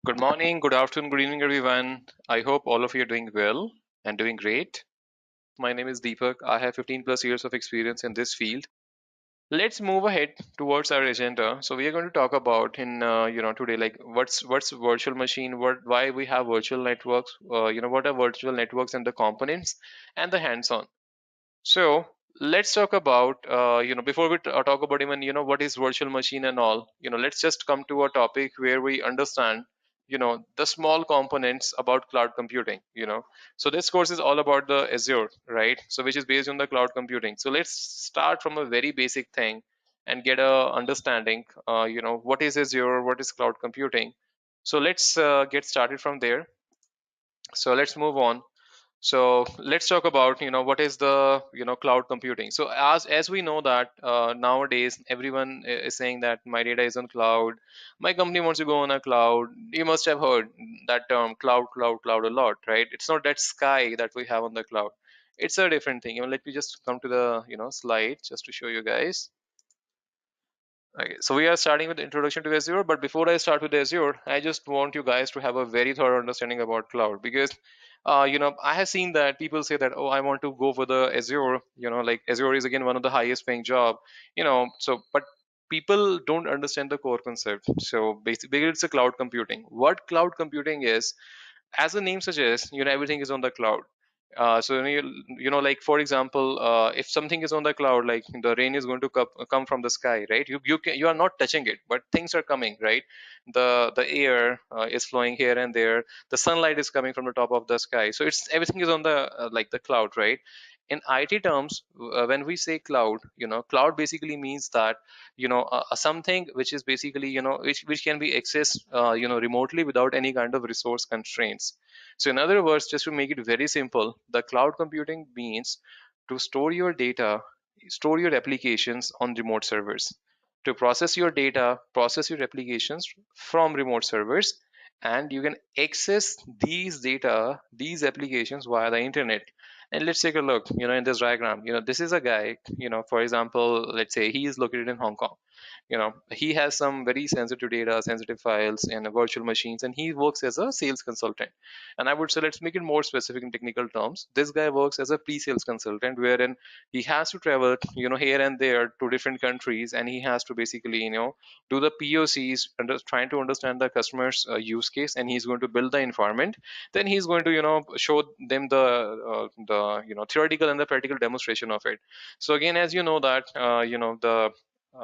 Good morning, good afternoon, good evening, everyone. I hope all of you are doing well and doing great. My name is Deepak. I have 15 plus years of experience in this field. Let's move ahead towards our agenda. So we are going to talk about in today, like what's virtual machine, why we have virtual networks, what are virtual networks and the components and the hands-on. So let's talk about before we talk about even what is virtual machine and all. Let's just come to a topic where we understand the small components about cloud computing. So this course is all about the Azure, right? So which is based on the cloud computing. So let's start from a very basic thing and get a understanding. What is Azure, what is cloud computing. So let's get started from there. So let's move on. So let's talk about what is the cloud computing. So as we know that nowadays everyone is saying that my data is on cloud, my company wants to go on a cloud. You must have heard that term cloud a lot, right? It's not that sky that we have on the cloud. It's a different thing. Let me just come to the slide just to show you guys. Okay, so we are starting with the introduction to Azure, but before I start with Azure, I just want you guys to have a very thorough understanding about cloud because, I have seen that people say that, oh, I want to go for the Azure, like Azure is again one of the highest paying job, but people don't understand the core concept. So basically, it's a cloud computing. What cloud computing is, as the name suggests, everything is on the cloud. So like for example, if something is on the cloud, like the rain is going to come from the sky, right? You are not touching it, but things are coming, right? The air is flowing here and there. The sunlight is coming from the top of the sky. So it's everything is on the like the cloud, right? In IT terms, when we say cloud, cloud basically means that something which is basically which can be accessed remotely without any kind of resource constraints. So in other words, just to make it very simple, the cloud computing means to store your data, store your applications on remote servers, to process your data, process your applications from remote servers, and you can access these data, these applications via the internet. And let's take a look, in this diagram. This is a guy, for example, let's say he is located in Hong Kong. He has some very sensitive data, sensitive files and virtual machines, and he works as a sales consultant. And I would say, let's make it more specific in technical terms. This guy works as a pre-sales consultant, wherein he has to travel here and there to different countries, and he has to basically do the POCs, trying to understand the customer's use case, and he's going to build the environment. Then he's going to show them the theoretical and the practical demonstration of it. So again, as you know that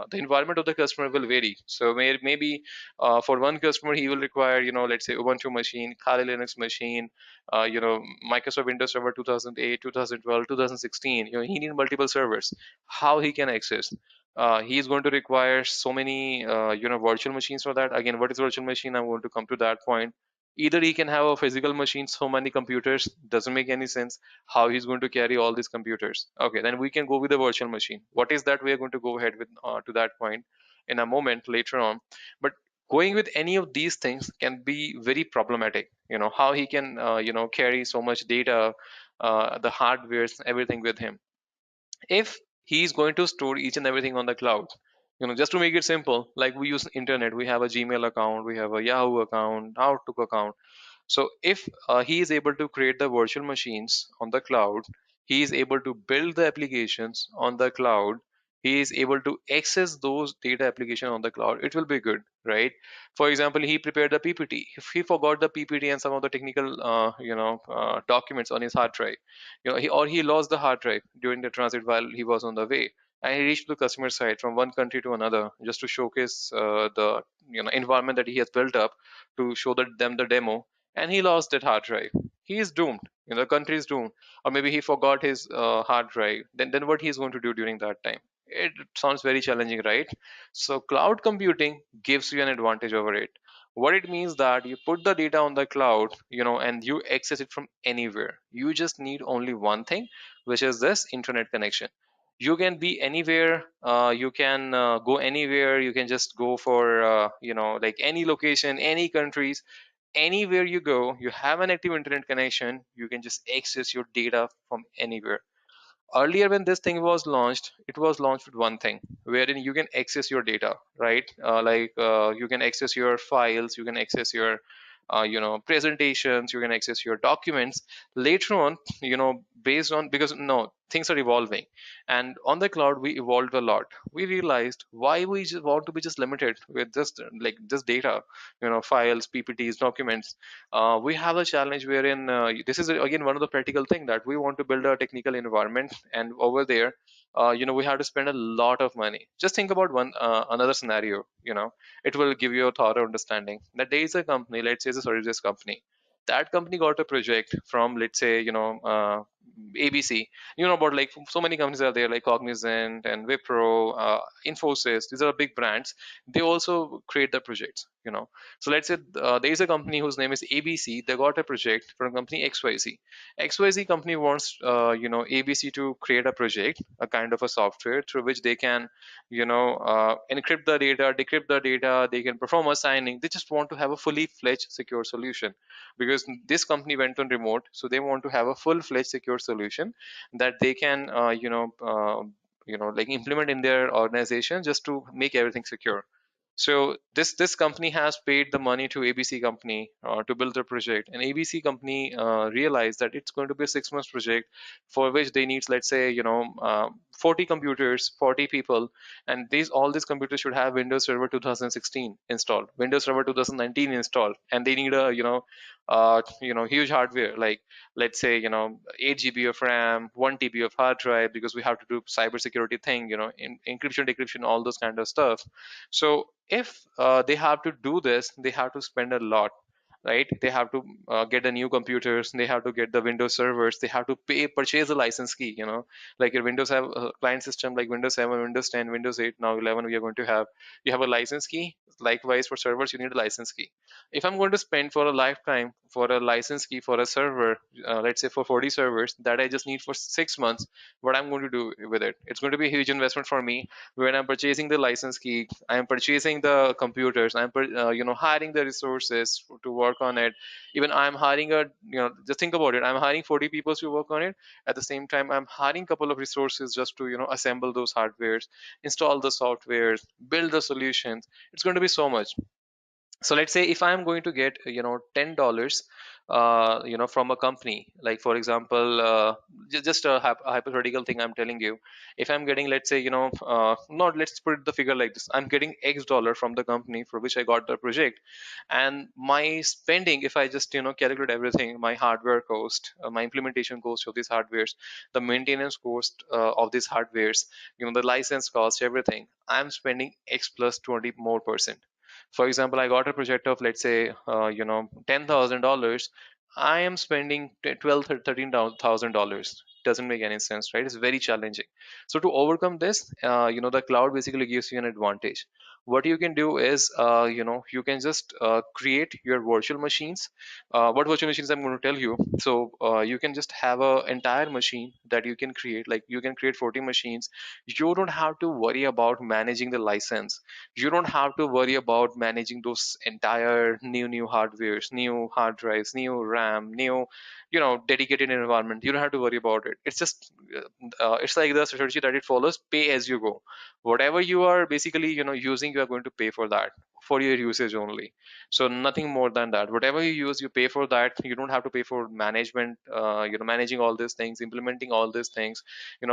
the environment of the customer will vary. So maybe for one customer, he will require, let's say Ubuntu machine, Kali Linux machine, Microsoft Windows Server 2008, 2012, 2016. He need multiple servers. How he can access? He's going to require so many, virtual machines for that. Again, what is virtual machine? I'm going to come to that point. Either he can have a physical machine, so many computers, doesn't make any sense. How he's going to carry all these computers? Okay, then we can go with the virtual machine. What is that? We are going to go ahead with to that point in a moment later on. But going with any of these things can be very problematic. How he can carry so much data, the hardware, everything with him, if he's going to store each and everything on the cloud. Just to make it simple, like we use internet, we have a Gmail account, we have a Yahoo account, Outlook account. So if he is able to create the virtual machines on the cloud, he is able to build the applications on the cloud, he is able to access those data application on the cloud, it will be good, right? For example, he prepared the PPT. If he forgot the PPT and some of the technical documents on his hard drive, he lost the hard drive during the transit while he was on the way, and he reached the customer side from one country to another just to showcase the environment that he has built up, to show them the demo, and he lost that hard drive. He is doomed. The country is doomed. Or maybe he forgot his hard drive. Then what he's going to do during that time? It sounds very challenging, right? So cloud computing gives you an advantage over it. What it means that you put the data on the cloud, and you access it from anywhere. You just need only one thing, which is this internet connection. You can be anywhere. You can go anywhere. You can just go for like any location, any countries, anywhere you go, you have an active internet connection, you can just access your data from anywhere. Earlier, when this thing was launched, it was launched with one thing, wherein you can access your data, right? You can access your files, you can access your presentations, you can access your documents later on, based on, because no, things are evolving. And on the cloud we evolved a lot. We realized why we just want to be just limited with just like just data, files, ppts, documents. We have a challenge wherein this is again one of the practical thing, that we want to build a technical environment, and over there we have to spend a lot of money. Just think about one another scenario. It will give you a thorough understanding that there is a company, let's say it's a services company. That company got a project from, let's say, ABC. About like so many companies are there, like Cognizant and Wipro, Infosys. These are big brands. They also create the projects. So let's say there is a company whose name is ABC. They got a project from company XYZ. XYZ company wants ABC to create a project, a kind of a software through which they can encrypt the data, decrypt the data. They can perform a signing. They just want to have a fully fledged secure solution, because this company went on remote, so they want to have a full fledged secure solution that they can like implement in their organization, just to make everything secure. So this company has paid the money to ABC company to build the project, and ABC company realized that it's going to be a 6 months project, for which they need, let's say, 40 computers, 40 people. And these all these computers should have Windows Server 2016 installed, Windows Server 2019 installed, and they need a huge hardware, like, let's say, 8 GB of RAM, 1 TB of hard drive, because we have to do cybersecurity thing, encryption, decryption, all those kind of stuff. So if they have to do this, they have to spend a lot, right? They have to get the new computers, they have to get the Windows servers, they have to purchase a license key. Like your Windows have a client system like Windows 7, Windows 10, Windows 8, now 11 we are going to have. You have a license key. Likewise for servers, you need a license key. If I'm going to spend for a lifetime for a license key for a server, let's say for 40 servers that I just need for 6 months, what I'm going to do with it? It's going to be a huge investment for me. When I'm purchasing the license key, I'm purchasing the computers, hiring the resources to work on it. Even I'm hiring just think about it, I'm hiring 40 people to work on it. At the same time, I'm hiring a couple of resources just to assemble those hardwares, install the softwares, build the solutions. It's going to be so much. So let's say if I'm going to get $10 from a company, like for example, just a hypothetical thing I'm telling you. If I'm getting, let's say, not, let's put the figure like this, I'm getting X dollar from the company for which I got the project, and my spending, if I just calculate everything, my hardware cost, my implementation cost of these hardwares, the maintenance cost of these hardwares, the license cost, everything, I'm spending X plus 20 more percent. For example, I got a project of, let's say, $10,000. I am spending 12 $13,000. Doesn't make any sense, right? It's very challenging. So to overcome this, the cloud basically gives you an advantage. What you can do is, you can just create your virtual machines. What virtual machines I'm going to tell you. So you can just have an entire machine that you can create. Like you can create 40 machines. You don't have to worry about managing the license. You don't have to worry about managing those entire new hardwares, new hard drives, new RAM, new dedicated environment. You don't have to worry about it. It's just it's like the strategy that it follows: pay as you go. Whatever you are basically using, you are going to pay for that, for your usage only. So nothing more than that. Whatever you use, you pay for that. You don't have to pay for management, managing all these things, implementing all these things,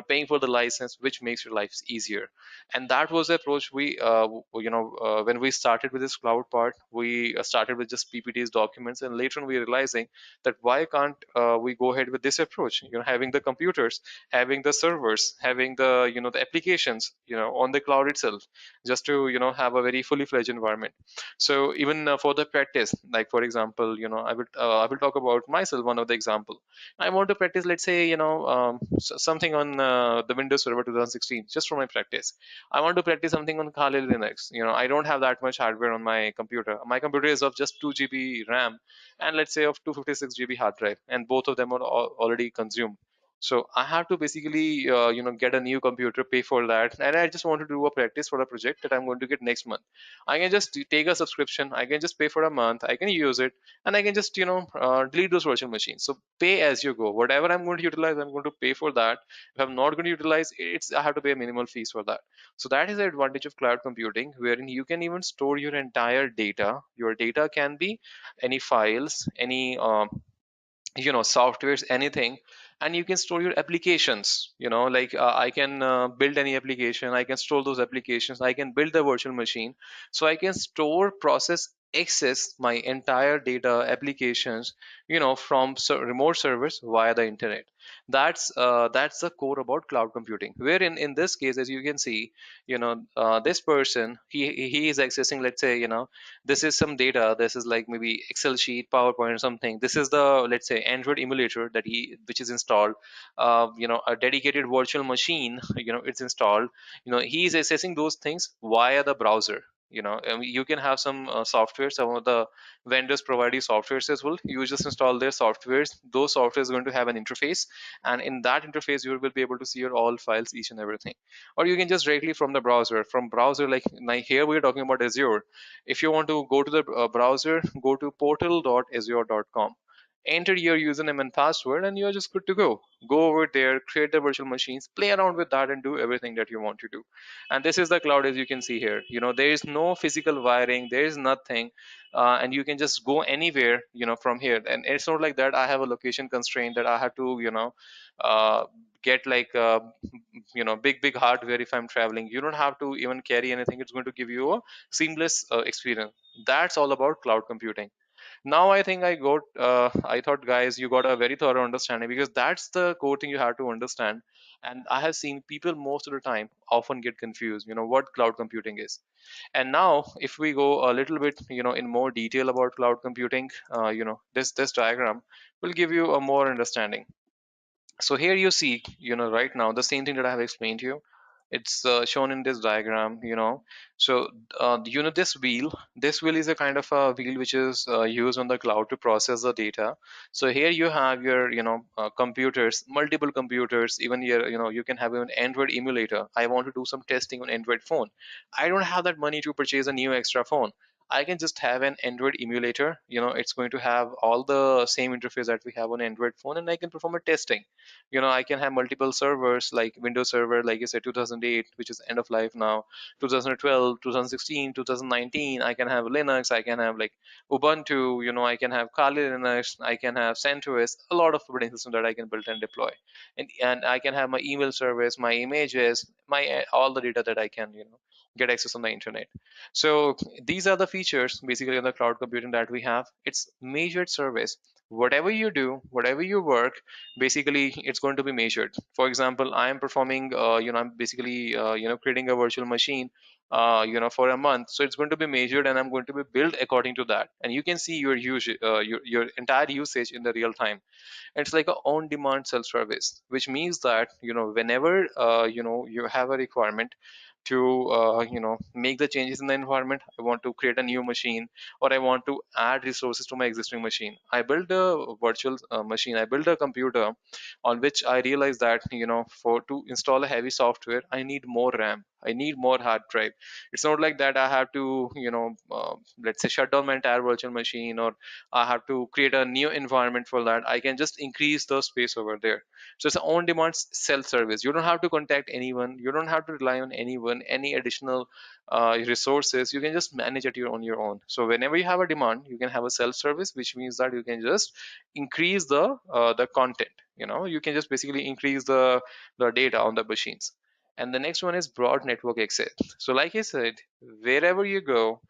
paying for the license, which makes your life easier. And that was the approach we when we started with this cloud part. We started with just ppts, documents, and later on we realizing that why can't we go ahead with this approach, having the computers, having the servers, having the the applications on the cloud itself, just to have a very fully fledged environment. So even for the practice, like for example, I will talk about myself. One of the example, I want to practice, let's say, something on the Windows Server 2016, just for my practice. I want to practice something on Kali Linux. I don't have that much hardware on my computer. My computer is of just 2 GB RAM and, let's say, of 256 GB hard drive, and both of them are already consumed. So I have to basically get a new computer, pay for that, and I just want to do a practice for a project that I'm going to get next month. I can just take a subscription, I can just pay for a month, I can use it, and I can just delete those virtual machines. So pay as you go. Whatever I'm going to utilize, I'm going to pay for that. If I'm not going to utilize, it's I have to pay a minimal fees for that. So that is the advantage of cloud computing, wherein you can even store your entire data. Your data can be any files, any softwares, anything, and you can store your applications. Like I can build any application, I can store those applications, I can build the virtual machine. So I can store, process, access my entire data, applications, from remote servers via the internet. That's the core about cloud computing, wherein in this case, as you can see, this person, he is accessing, let's say, this is some data, this is like maybe Excel sheet, PowerPoint or something. This is the, let's say, Android emulator that he which is installed. A dedicated virtual machine, it's installed. He is accessing those things via the browser. I mean, you can have some software, some of the vendors provide you softwares as well. You just install their softwares. Those softwares are going to have an interface, and in that interface you will be able to see your all files, each and everything. Or you can just directly from the browser, like here we're talking about Azure. If you want to go to the browser, go to portal.azure.com, enter your username and password, and you're just good to go. Go over there, create the virtual machines, play around with that, and do everything that you want to do. And this is the cloud, as you can see here. There is no physical wiring, there is nothing, and you can just go anywhere, from here. And it's not like that I have a location constraint that I have to, uh, get like big hardware. If I'm traveling, you don't have to even carry anything. It's going to give you a seamless experience. That's all about cloud computing. Now I think I thought, guys, you got a very thorough understanding, because that's the core thing you have to understand. And I have seen people most of the time often get confused, what cloud computing is. And now if we go a little bit, in more detail about cloud computing, this diagram will give you a more understanding. So here you see, right now, the same thing that I have explained to you. It's shown in this diagram. So this wheel is a kind of a wheel which is used on the cloud to process the data. So here you have your computers, multiple computers. Even your, you can have an Android emulator. I want to do some testing on Android phone. I don't have that money to purchase a new extra phone. I can just have an Android emulator. It's going to have all the same interface that we have on Android phone, and I can perform a testing. I can have multiple servers, like Windows Server, like you said, 2008, which is end of life now, 2012, 2016, 2019. I can have Linux, I can have like Ubuntu, I can have Kali Linux, I can have CentOS, a lot of operating system that I can build and deploy. And I can have my email service, my images, my all the data that I can, get access on the internet. So these are the features basically on the cloud computing that we have. It's measured service. Whatever you do, whatever you work, basically it's going to be measured. For example, I am performing I'm basically creating a virtual machine for a month. So it's going to be measured, and I'm going to be billed according to that. And you can see your entire usage in the real time. It's like a on demand self service, which means that whenever you have a requirement to make the changes in the environment. I want to create a new machine, or I want to add resources to my existing machine. I build a virtual machine, I build a computer on which I realize that for to install a heavy software, I need more RAM, I need more hard drive. It's not like that I have to let's say shut down my entire virtual machine, or I have to create a new environment for that. I can just increase the space over there. So it's an on-demand self-service. You don't have to contact anyone. You don't have to rely on anyone, any additional resources. You can just manage it on your own. So whenever you have a demand, you can have a self-service, which means that you can just increase the content. You can just basically increase the data on the machines. And the next one is broad network access. So like I said, wherever you go,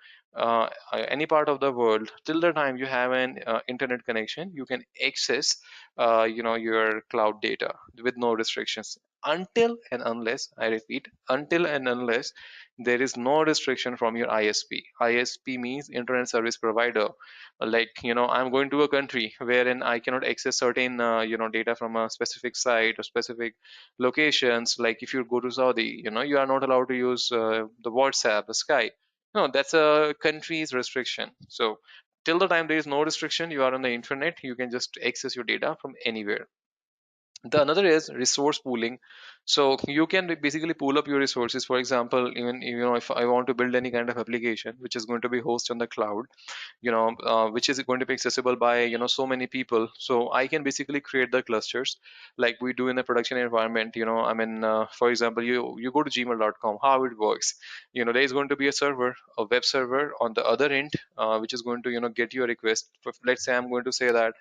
any part of the world, till the time you have an internet connection, you can access your cloud data with no restrictions, until and unless, I repeat, until and unless there is no restriction from your ISP means internet service provider. Like I'm going to a country wherein I cannot access certain data from a specific site or specific locations. Like if you go to Saudi, you are not allowed to use the WhatsApp, the Skype. No, that's a country's restriction. So till the time there is no restriction, you are on the internet, you can just access your data from anywhere. The another is resource pooling. So you can basically pool up your resources. For example, even if I want to build any kind of application which is going to be hosted on the cloud, which is going to be accessible by so many people, so I can basically create the clusters like we do in the production environment. I mean, for example, you go to gmail.com, how it works. There is going to be a server, a web server on the other end, which is going to get your request. Let's say I'm going to say that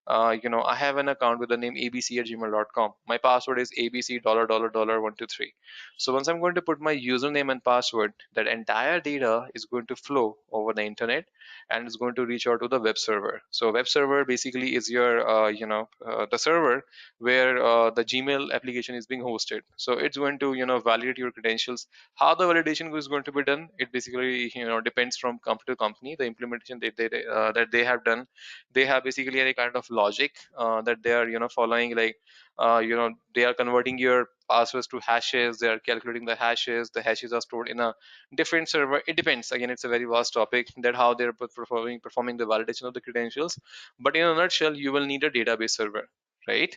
I have an account with the name abc at gmail.com. My password is abc dollar dollar dollar 123. So once I'm going to put my username and password, that entire data is going to flow over the internet and it's going to reach out to the web server. So web server basically is your the server where the Gmail application is being hosted. So it's going to validate your credentials. How the validation is going to be done, it basically depends from company to company. The implementation that they have done, they have basically any kind of logic that they are following, like they are converting your passwords to hashes, they are calculating the hashes are stored in a different server. It depends, again, it's a very vast topic, that how they're performing the validation of the credentials. But in a nutshell, you will need a database server, right?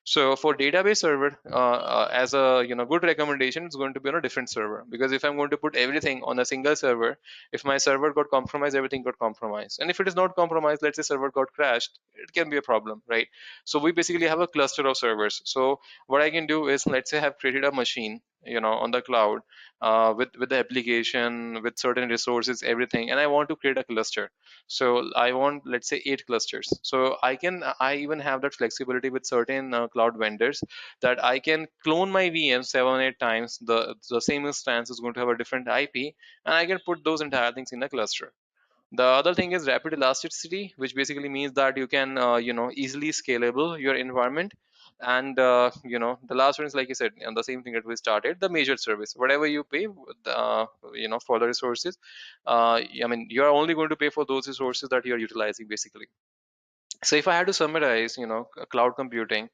So for database server, as a good recommendation, it's going to be on a different server, because if I'm going to put everything on a single server, if my server got compromised, everything got compromised. And if it is not compromised, let's say server got crashed, it can be a problem, right? So we basically have a cluster of servers. So what I can do is, let's say I have created a machine on the cloud, with the application, with certain resources, everything, and I want to create a cluster. So I want, let's say, 8 clusters. So I even have that flexibility with certain cloud vendors, that I can clone my VM 7 8 times. The same instance is going to have a different IP, and I can put those entire things in a cluster. The other thing is rapid elasticity, which basically means that you can easily scalable your environment. And the last one is, like I said, and the same thing that we started, the measured service. Whatever you pay for the resources, I mean, you are only going to pay for those resources that you are utilizing, basically. So if I had to summarize cloud computing,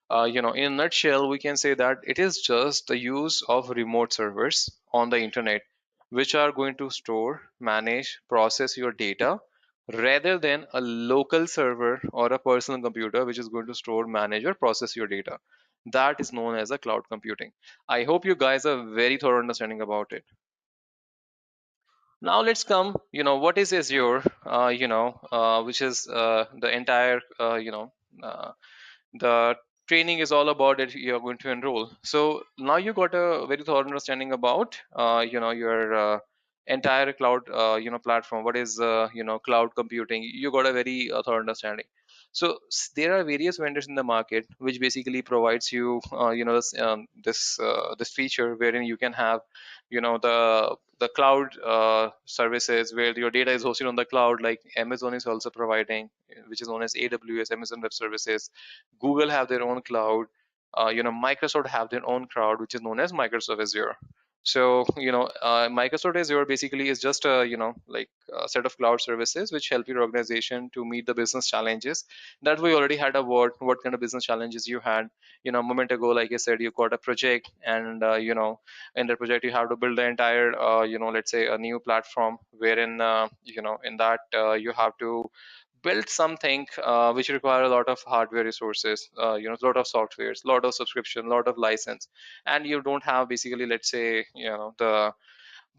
in a nutshell, we can say that it is just the use of remote servers on the internet, which are going to store, manage, process your data, rather than a local server or a personal computer, which is going to store, manage, or process your data. That is known as a cloud computing. I hope you guys have very thorough understanding about it. Now let's come, what is Azure, which is the entire, uh, the training is all about it you're going to enroll. So now you got a very thorough understanding about your entire cloud platform. What is cloud computing? You got a very thorough understanding. So there are various vendors in the market which basically provides you this feature wherein you can have the cloud services where your data is hosted on the cloud, like Amazon is also providing, which is known as AWS, Amazon Web Services. Google have their own cloud. Microsoft have their own cloud, which is known as Microsoft Azure. So Microsoft Azure basically is just a like a set of cloud services which help your organization to meet the business challenges that we already had a word. What kind of business challenges you had? A moment ago, like I said, you got a project, and in the project you have to build the entire let's say a new platform, wherein in that you have to build something which require a lot of hardware resources, a lot of softwares, a lot of subscription, a lot of license, and you don't have basically, let's say, the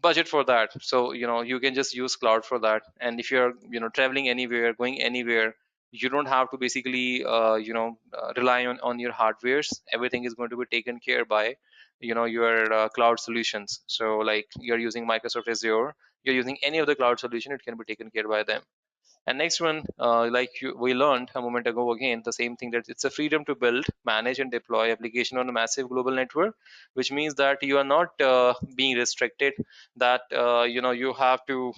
budget for that. So you can just use cloud for that. And if you're traveling anywhere, going anywhere, you don't have to basically rely on your hardwares. Everything is going to be taken care by your cloud solutions. So like you're using Microsoft Azure, you're using any of the cloud solution, it can be taken care by them. And next one, we learned a moment ago, again, the same thing, that it's a freedom to build, manage, and deploy application on a massive global network, which means that you are not being restricted, that you have to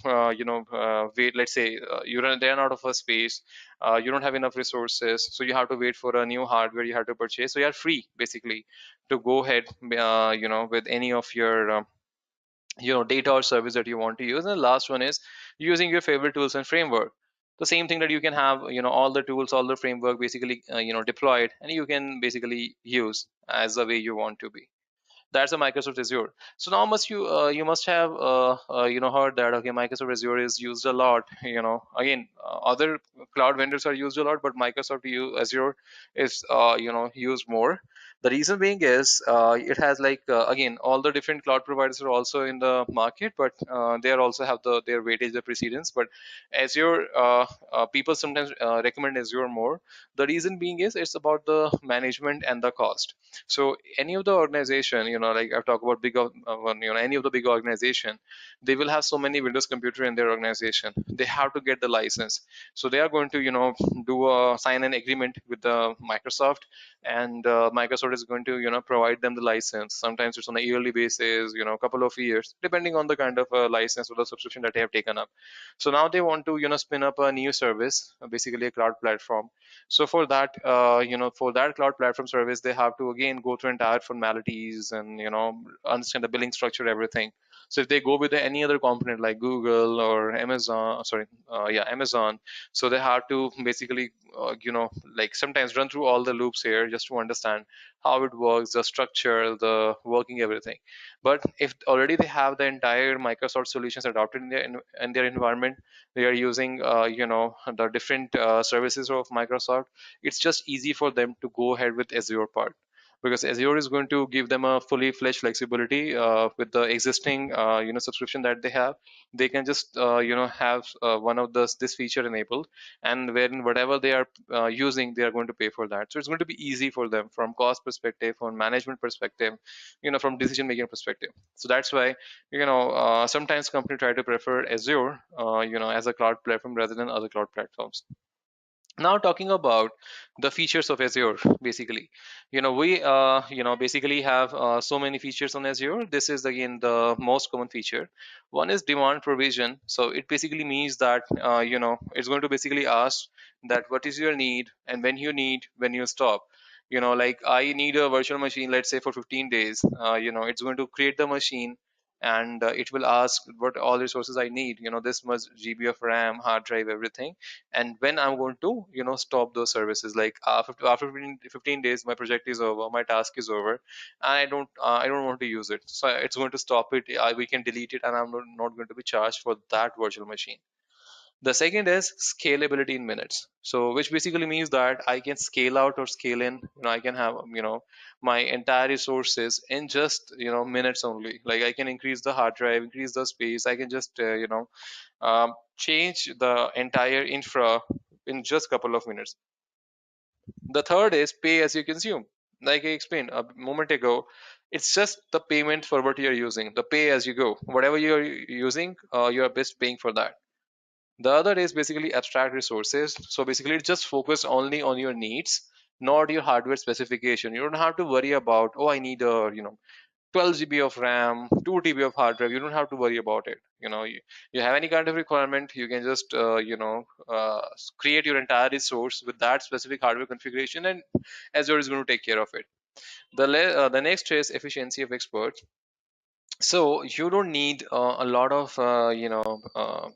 wait. Let's say you ran out of a space, you don't have enough resources, so you have to wait for a new hardware you have to purchase. So you are free basically to go ahead with any of your data or service that you want to use. And the last one is using your favorite tools and framework. The same thing, that you can have all the tools, all the framework basically deployed, and you can basically use as the way you want to be. That's a Microsoft Azure. So now must you you must have heard that okay, Microsoft Azure is used a lot. Again, other cloud vendors are used a lot, but Azure is used more. The reason being is it has like again, all the different cloud providers are also in the market, but they are also have their weightage, the precedence. But Azure, people sometimes recommend Azure more. The reason being is it's about the management and the cost. So any of the organization, like I've talked about any of the big organization, they will have so many Windows computer in their organization. They have to get the license. So they are going to, do a sign an agreement with the Microsoft, and Microsoft is going to, provide them the license. Sometimes it's on a yearly basis, a couple of years, depending on the kind of license or the subscription that they have taken up. So now they want to, spin up a new service, basically a cloud platform. So for that, for that cloud platform service, they have to again go through entire formalities and understand the billing structure, everything. So if they go with any other component like Google or Amazon, sorry, yeah, Amazon, so they have to basically, like sometimes run through all the loops here just to understand how it works, the structure, the working, everything. But if already they have the entire Microsoft solutions adopted in their environment, they are using the different services of Microsoft, it's just easy for them to go ahead with Azure part, because Azure is going to give them a fully fledged flexibility with the existing subscription that they have. They can just have one of this feature enabled, and wherein whatever they are using, they are going to pay for that. So it's going to be easy for them from cost perspective, from management perspective, from decision making perspective. So that's why sometimes company try to prefer Azure as a cloud platform rather than other cloud platforms. Now talking about the features of Azure, basically, we basically have so many features on Azure. This is again the most common feature. One is demand provision. So it basically means that it's going to basically ask that what is your need, and when you need, when you stop. Like I need a virtual machine, let's say for 15 days. It's going to create the machine, and it will ask what all resources I need. This much GB of RAM, hard drive, everything, and when I'm going to stop those services. Like after 15 days, my project is over, my task is over, and I don't want to use it, so it's going to stop it. We can delete it, and I'm not going to be charged for that virtual machine. The second is scalability in minutes, so which basically means that I can scale out or scale in. I can have my entire resources in just minutes only. Like I can increase the hard drive, increase the space. I can just change the entire infra in just couple of minutes. The third is pay as you consume. Like I explained a moment ago, it's just the payment for what you're using, the pay as you go. Whatever you're using, you're best paying for that. The other is basically abstract resources. So basically, it's just focused only on your needs, not your hardware specification. You don't have to worry about, oh, I need a 12 GB of RAM, 2 TB of hard drive. You don't have to worry about it. You have any kind of requirement, you can just create your entire resource with that specific hardware configuration, and Azure is going to take care of it. The next is efficiency of experts. So you don't need a lot of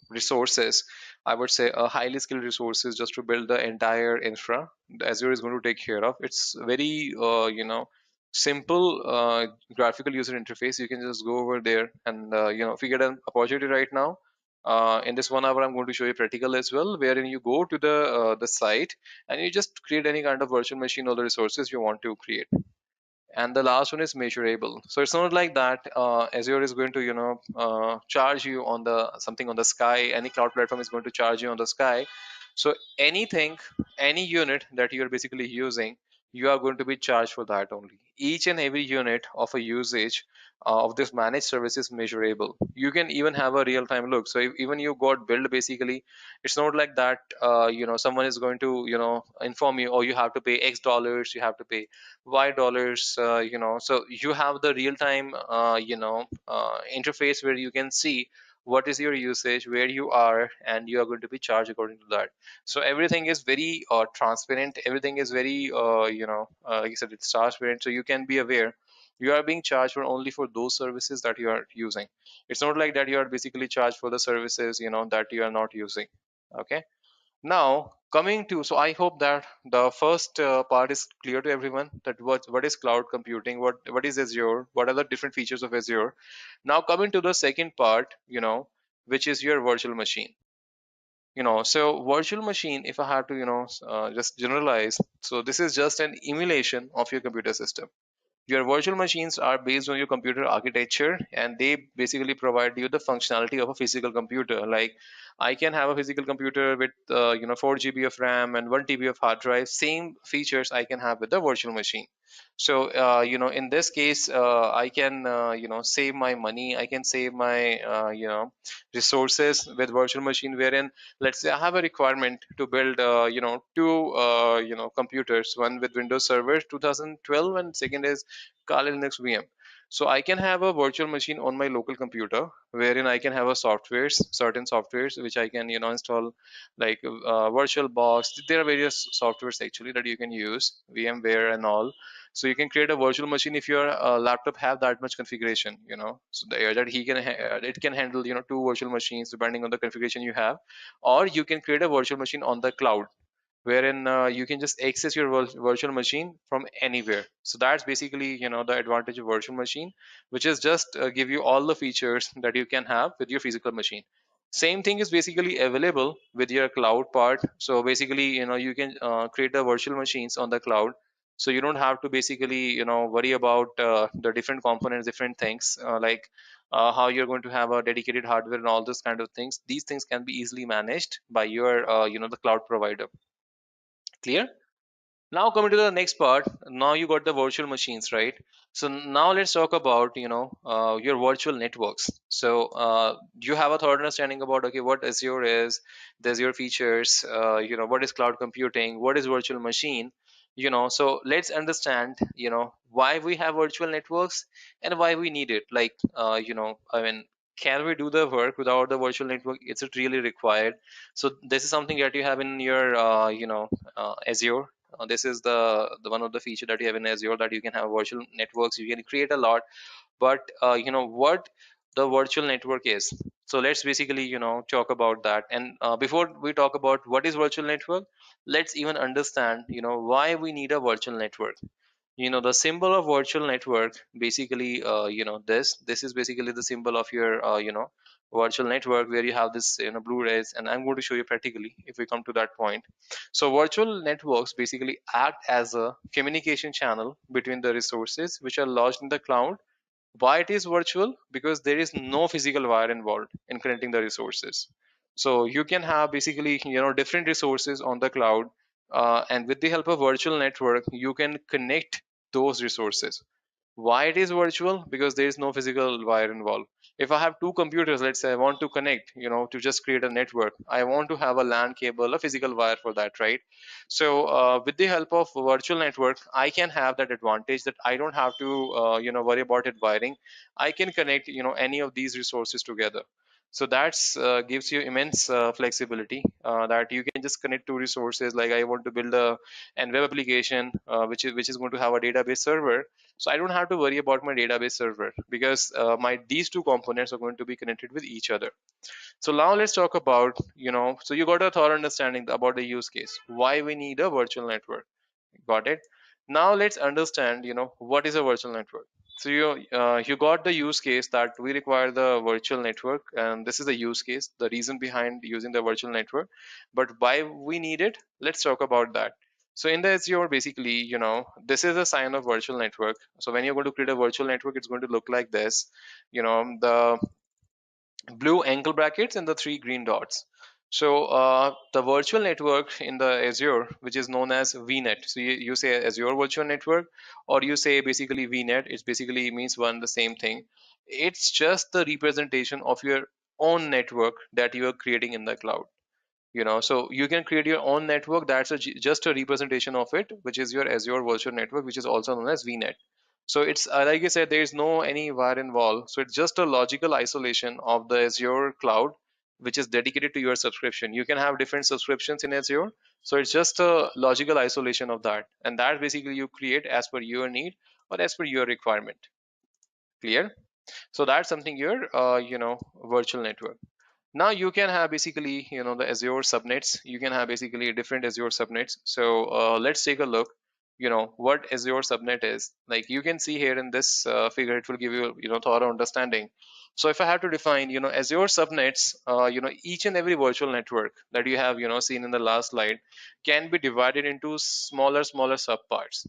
resources. I would say highly skilled resources just to build the entire infra. The Azure is going to take care of. It's very simple graphical user interface. You can just go over there, and if you get an opportunity right now, in this 1 hour, I'm going to show you practical as well, wherein you go to the site, and you just create any kind of virtual machine or the resources you want to create. And the last one is measurable. So it's not like that Azure is going to charge you on the something on the sky. Any cloud platform is going to charge you on the sky. So anything, any unit that you're basically using, you are going to be charged for that only. Each and every unit of a usage of this managed service is measurable. You can even have a real time look. So if even you got billed, basically it's not like that someone is going to inform you, oh, you have to pay X dollars, you have to pay Y dollars. So you have the real time interface where you can see what is your usage, where you are, and you are going to be charged according to that. So everything is very transparent. Everything is very like I said, it's transparent, so you can be aware you are being charged for only for those services that you are using. It's not like that you are basically charged for the services that you are not using. Okay. Now Coming to, so I hope that the first part is clear to everyone, that what is cloud computing, what is Azure, what are the different features of Azure. Now coming to the second part, which is your virtual machine. So virtual machine, if I have to just generalize, so this is just an emulation of your computer system. Your virtual machines are based on your computer architecture, and they basically provide you the functionality of a physical computer. Like, I can have a physical computer with 4 GB of RAM and 1 TB of hard drive. Same features I can have with the virtual machine. So in this case, I can save my money. I can save my resources with virtual machine. Wherein, let's say I have a requirement to build two computers, one with Windows Server 2012 and second is Kali Linux VM. So I can have a virtual machine on my local computer, wherein I can have a certain softwares which I can install, like VirtualBox. There are various softwares actually that you can use, VMware and all. So you can create a virtual machine if your laptop have that much configuration, so that it can handle two virtual machines depending on the configuration you have. Or you can create a virtual machine on the cloud, wherein you can just access your virtual machine from anywhere. So that's basically the advantage of virtual machine, which is just give you all the features that you can have with your physical machine. Same thing is basically available with your cloud part. So basically you can create the virtual machines on the cloud, so you don't have to basically worry about the different components, different things, like how you're going to have a dedicated hardware and all those kind of things. These things can be easily managed by your the cloud provider. Clear? Now coming to the next part. Now you got the virtual machines, right? So now let's talk about your virtual networks. So you have a third understanding about, okay, what Azure is, the Azure features, what is cloud computing, what is virtual machine. So let's understand why we have virtual networks and why we need it. Like I mean, can we do the work without the virtual network? Is it really required? So this is something that you have in your Azure. This is the one of the feature that you have in Azure, that you can have virtual networks. You can create a lot, but what the virtual network is. So let's basically talk about that. And before we talk about what is virtual network, let's even understand why we need a virtual network. The symbol of virtual network, basically this is basically the symbol of your virtual network, where you have this blue rays, and I'm going to show you practically if we come to that point. So virtual networks basically act as a communication channel between the resources which are lodged in the cloud. Why it is virtual? Because there is no physical wire involved in connecting the resources. So you can have basically different resources on the cloud, and with the help of virtual network you can connect those resources. Why it is virtual? Because there is no physical wire involved. If I have two computers, let's say I want to connect, to just create a network, I want to have a LAN cable, a physical wire for that, right? So with the help of virtual network, I can have that advantage, that I don't have to worry about it wiring. I can connect any of these resources together. So that's gives you immense flexibility, that you can just connect two resources. Like, I want to build a and web application, which is going to have a database server. So I don't have to worry about my database server, because my these two components are going to be connected with each other. So now let's talk about, so you got a thorough understanding about the use case, why we need a virtual network. Got it? Now let's understand, what is a virtual network. So you got the use case that we require the virtual network, and this is the use case, the reason behind using the virtual network. But why we need it? Let's talk about that. So in the Azure, basically, this is a sign of virtual network. So when you're going to create a virtual network, it's going to look like this. The blue angle brackets and the three green dots. So the virtual network in the Azure, which is known as VNet. So you say Azure Virtual Network, or you say basically VNet. It basically means one the same thing. It's just the representation of your own network that you are creating in the cloud. So you can create your own network. That's just a representation of it, which is your Azure Virtual Network, which is also known as VNet. So it's like I said, there is no any wire involved. So it's just a logical isolation of the Azure cloud, which is dedicated to your subscription. You can have different subscriptions in Azure. So it's just a logical isolation of that. And that basically you create as per your need or as per your requirement. Clear? So that's something your virtual network. Now you can have basically, the Azure subnets. You can have basically different Azure subnets. So let's take a look, what Azure subnet is. Like you can see here in this figure, it will give you, thorough understanding. So if I have to define, Azure subnets, each and every virtual network that you have, seen in the last slide can be divided into smaller subparts.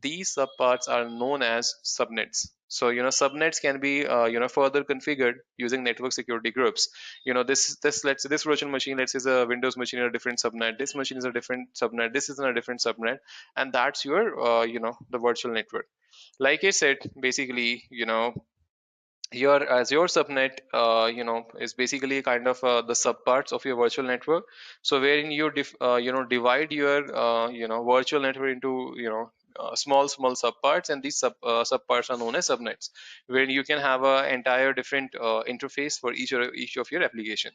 These subparts are known as subnets. So, subnets can be, further configured using network security groups. This let's say this virtual machine, let's say, is a Windows machine in a different subnet. This machine is a different subnet. This is in a different subnet, and that's your, the virtual network. Like I said, basically, your Azure subnet, is basically kind of the subparts of your virtual network. So wherein you divide your virtual network into small subparts, and these subparts are known as subnets, where you can have a entire different interface for each of your application.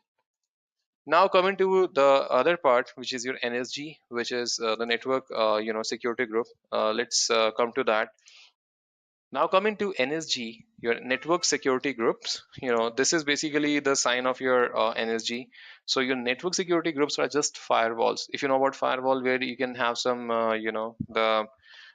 Now coming to the other part, which is your NSG, which is the network security group. Let's come to that. Now coming to NSG, your network security groups, this is basically the sign of your NSG. So your network security groups are just firewalls. If you know about firewall, where you can have some,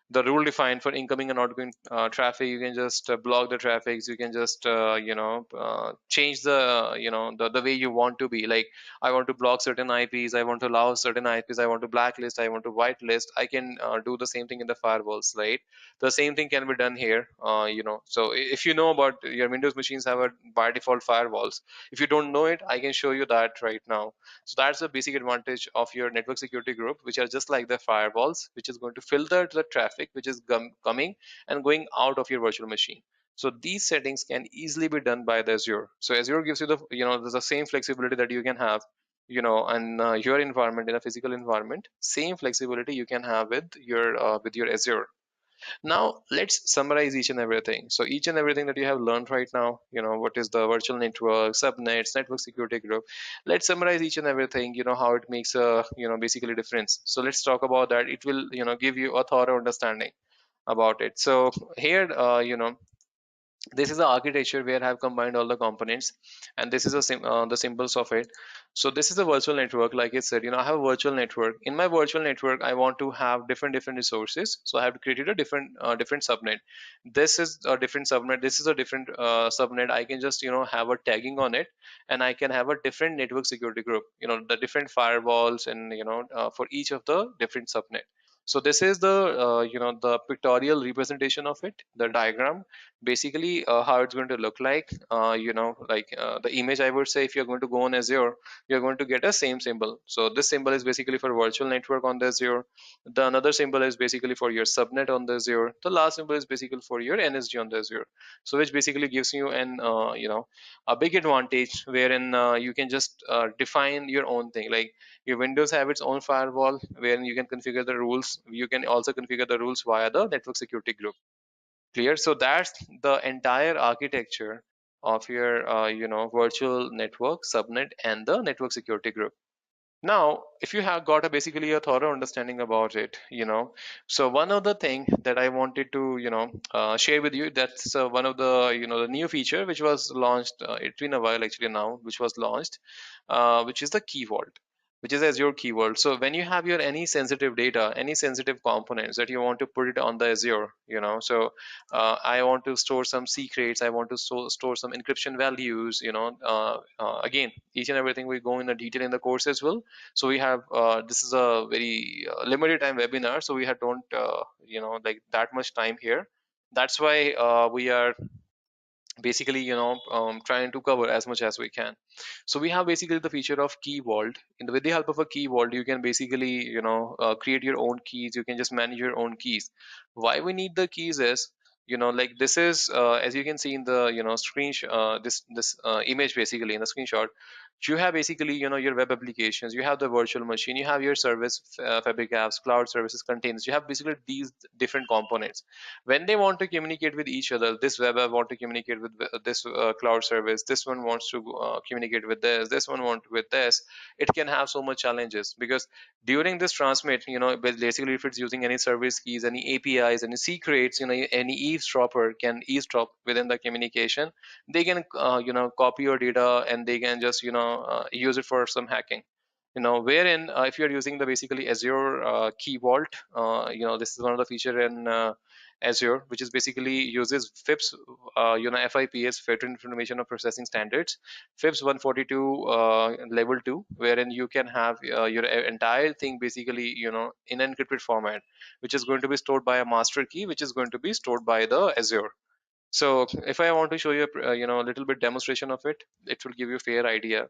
the rule defined for incoming and outgoing traffic. You can just block the traffic. You can just change the the way you want to be. Like, I want to block certain IPs, I want to allow certain IPs, I want to blacklist, I want to whitelist. I can do the same thing in the firewalls, right? The same thing can be done here. So if you know about your Windows machines have a by default firewalls. If you don't know it, I can show you that right now. So that's the basic advantage of your network security group, which are just like the firewalls, which is going to filter the traffic which is coming and going out of your virtual machine. So these settings can easily be done by the Azure. So Azure gives you the same flexibility that you can have, and your environment, in a physical environment. Same flexibility you can have with your Azure. Now let's summarize each and everything. So each and everything that you have learned right now, what is the virtual network, subnets, network security group. Let's summarize each and everything, how it makes a, basically difference. So let's talk about that. It will, give you a thorough understanding about it. So here, this is the architecture where I have combined all the components, and this is the symbols of it. So this is a virtual network. Like I said, I have a virtual network. In my virtual network, I want to have different resources, so I have created a different subnet. This is a different subnet, this is a different subnet. I can just have a tagging on it, and I can have a different network security group, the different firewalls, and for each of the different subnet. So this is the the pictorial representation of it, the diagram. Basically, how it's going to look like, the image, I would say. If you're going to go on Azure, you're going to get a same symbol. So this symbol is basically for virtual network on the Azure. The another symbol is basically for your subnet on the Azure. The last symbol is basically for your NSG on the Azure. So which basically gives you an a big advantage, wherein you can just define your own thing. Like, your Windows have its own firewall, wherein you can configure the rules. You can also configure the rules via the network security group. Clear? So that's the entire architecture of your virtual network, subnet, and the network security group. Now, if you have got a basically a thorough understanding about it, so one of the thing that I wanted to share with you, that's one of the the new feature which was launched. It's been a while actually now, which was launched, which is the key vault, which is Azure Key Vault. So when you have your any sensitive data, any sensitive components that you want to put it on the Azure, so I want to store some secrets, I want to store some encryption values, again, each and everything we go in the detail in the course as well. So we have this is a very limited time webinar, so we have don't like that much time here. That's why we are basically trying to cover as much as we can. So we have basically the feature of key vault. With the help of a key vault, you can basically create your own keys. You can just manage your own keys. Why we need the keys is, like, this is as you can see in the this image, basically in the screenshot. You have basically your web applications, you have the virtual machine, you have your service, fabric apps, cloud services, containers. You have basically these different components. When they want to communicate with each other, this web app want to communicate with this cloud service, this one wants to communicate with this one want with this. It can have so much challenges, because during this transmit, basically, if it's using any service keys, any APIs, any secrets, any eavesdropper can eavesdrop within the communication, they can copy your data, and they can just use it for some hacking. Wherein if you're using the basically Azure key vault, this is one of the feature in Azure, which is basically uses FIPS, FIPS, Federal Information of Processing Standards, FIPS 142 level 2, wherein you can have your entire thing basically in encrypted format, which is going to be stored by a master key, which is going to be stored by the Azure. So if I want to show you a little bit demonstration of it, it will give you a fair idea.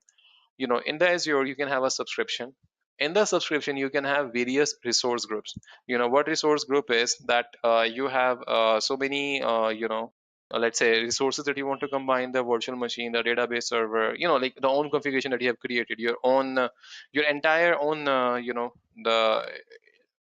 In the Azure you can have a subscription. In the subscription you can have various resource groups. What resource group is that you have so many let's say resources that you want to combine: the virtual machine, the database server, like the own configuration that you have created, your own your entire own the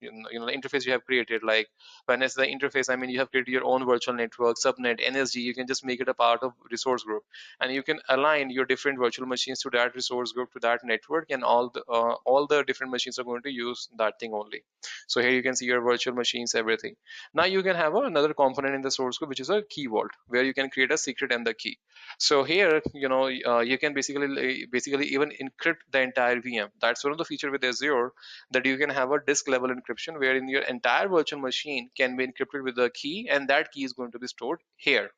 the interface you have created. Like when it's the interface, I mean, you have created your own virtual network, subnet, nsg. You can just make it a part of resource group, and you can align your different virtual machines to that resource group, to that network, and all the different machines are going to use that thing only. So here you can see your virtual machines, everything. Now you can have another component in the source code, which is a key vault, where you can create a secret and the key. So here you can basically even encrypt the entire VM. That's one of the feature with Azure, that you can have a disk level encryption, wherein your entire virtual machine can be encrypted with a key, and that key is going to be stored here.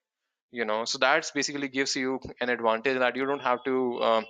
So that's basically gives you an advantage, that you don't have to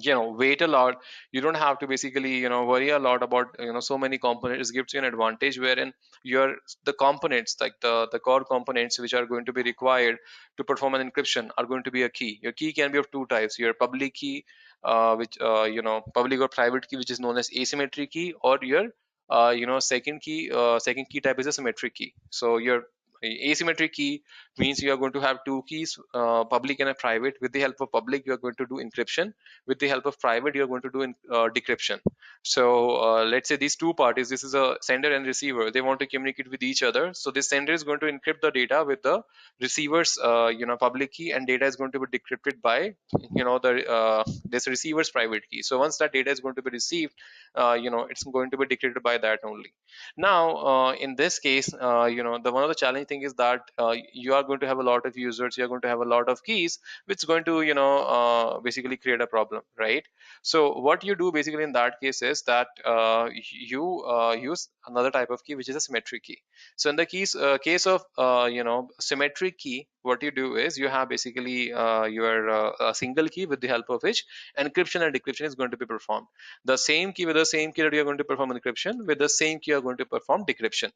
wait a lot. You don't have to basically worry a lot about so many components. It gives you an advantage wherein your the components, like the core components which are going to be required to perform an encryption, are going to be a key. Your key can be of two types: your public key, which public or private key, which is known as asymmetric key, or your second key type is a symmetric key. So your asymmetric key means you are going to have two keys, public and a private. With the help of public you are going to do encryption, with the help of private you're going to do decryption. So let's say these two parties, this is a sender and receiver, they want to communicate with each other. So this sender is going to encrypt the data with the receiver's public key, and data is going to be decrypted by the this receiver's private key. So once that data is going to be received, it's going to be decrypted by that only. Now in this case, the one of the challenging thing is that you are going to have a lot of users, you are going to have a lot of keys, which is going to basically create a problem, right? So what you do basically in that case is that you use another type of key, which is a symmetric key. So in the case of symmetric key, what you do is you have basically your a single key, with the help of which encryption and decryption is going to be performed. The same key, with the same key that you're going to perform encryption, with the same key you're going to perform decryption.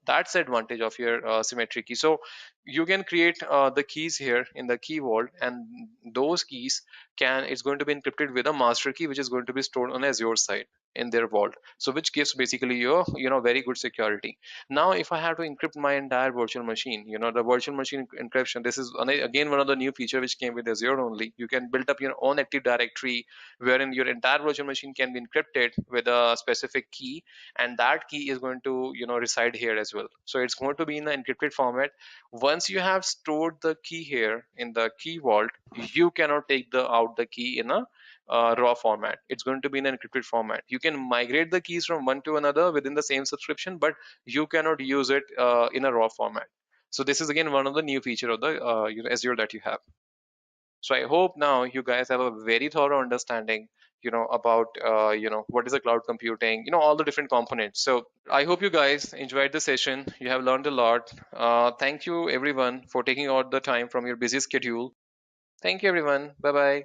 That's the advantage of your symmetric key. So you can create the keys here in the key vault, and those keys can it's going to be encrypted with a master key, which is going to be stored on Azure side in their vault. So which gives basically your very good security. Now if I have to encrypt my entire virtual machine, the virtual machine encryption, this is again one of the new feature which came with Azure only. You can build up your own active directory, wherein your entire virtual machine can be encrypted with a specific key, and that key is going to reside here as well. So it's going to be in the encrypted format. Once you have stored the key here in the key vault, you cannot take out the key in a raw format. It's going to be in an encrypted format. You can migrate the keys from one to another within the same subscription, but you cannot use it in a raw format. So this is again one of the new feature of the Azure that you have. So I hope now you guys have a very thorough understanding about what is a cloud computing, all the different components. So I hope you guys enjoyed the session. You have learned a lot. Thank you everyone for taking out the time from your busy schedule. Thank you everyone. Bye bye.